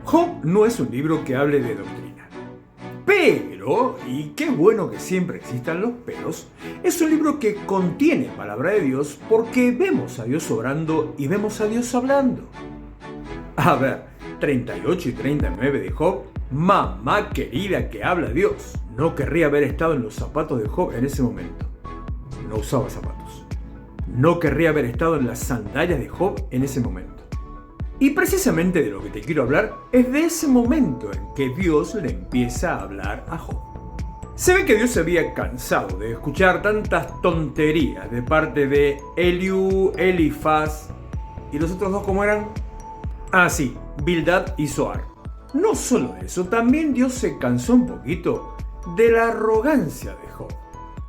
Job no es un libro que hable de doctrina. Pero, y qué bueno que siempre existan los peros, es un libro que contiene palabra de Dios porque vemos a Dios obrando y vemos a Dios hablando. A ver, 38 y 39 de Job, mamá querida que habla Dios. No querría haber estado en los zapatos de Job en ese momento. No usaba zapatos. No querría haber estado en las sandalias de Job en ese momento. Y precisamente de lo que te quiero hablar es de ese momento en que Dios le empieza a hablar a Job. Se ve que Dios se había cansado de escuchar tantas tonterías de parte de Eliú, Elifaz y los otros dos, ¿cómo eran? Ah, sí, Bildad y Zoar. No solo eso, también Dios se cansó un poquito de la arrogancia de Job.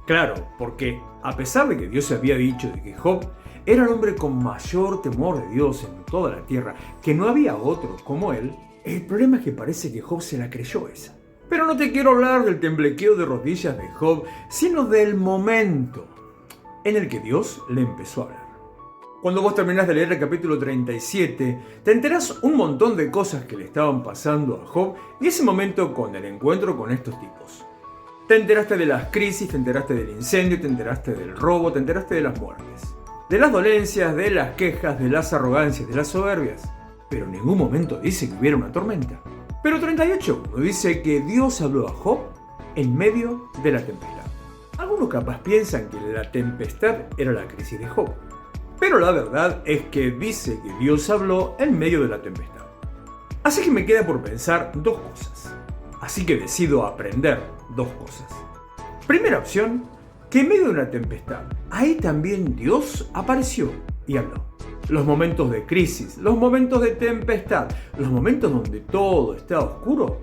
Claro, porque a pesar de que Dios se había dicho de que Job era el hombre con mayor temor de Dios en toda la tierra, que no había otro como él, el problema es que parece que Job se la creyó esa. Pero no te quiero hablar del temblequeo de rodillas de Job, sino del momento en el que Dios le empezó a hablar. Cuando vos terminás de leer el capítulo 37, te enterás un montón de cosas que le estaban pasando a Job y ese momento con el encuentro con estos tipos. Te enteraste de las crisis, te enteraste del incendio, te enteraste del robo, te enteraste de las muertes. De las dolencias, de las quejas, de las arrogancias, de las soberbias. Pero en ningún momento dice que hubiera una tormenta. Pero 38.1 dice que Dios habló a Job en medio de la tempestad. Algunos capaz piensan que la tempestad era la crisis de Job. Pero la verdad es que dice que Dios habló en medio de la tempestad. Así que me queda por pensar dos cosas. Así que decido aprender dos cosas. Primera opción, que en medio de una tempestad, ahí también Dios apareció y habló. Los momentos de crisis, los momentos de tempestad, los momentos donde todo está oscuro,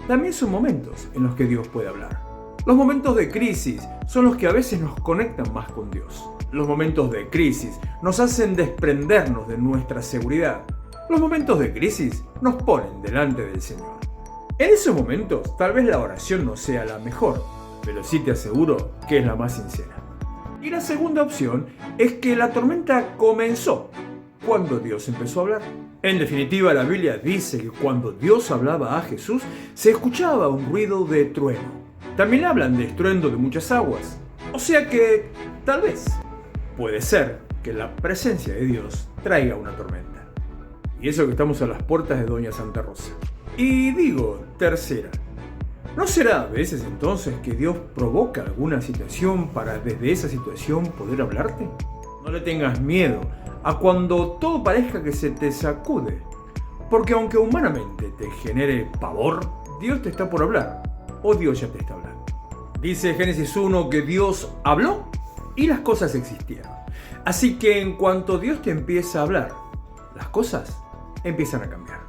también son momentos en los que Dios puede hablar. Los momentos de crisis son los que a veces nos conectan más con Dios. Los momentos de crisis nos hacen desprendernos de nuestra seguridad. Los momentos de crisis nos ponen delante del Señor. En esos momentos, tal vez la oración no sea la mejor, pero sí te aseguro que es la más sincera. Y la segunda opción es que la tormenta comenzó cuando Dios empezó a hablar. En definitiva, la Biblia dice que cuando Dios hablaba a Jesús, se escuchaba un ruido de trueno. También hablan de estruendo de muchas aguas. O sea que, tal vez, puede ser que la presencia de Dios traiga una tormenta. Y eso que estamos a las puertas de Doña Santa Rosa. Y digo, tercera, ¿no será a veces entonces que Dios provoca alguna situación para desde esa situación poder hablarte? No le tengas miedo a cuando todo parezca que se te sacude, porque aunque humanamente te genere pavor, Dios te está por hablar, o Dios ya te está hablando. Dice Génesis 1 que Dios habló y las cosas existieron. Así que en cuanto Dios te empieza a hablar, las cosas empiezan a cambiar.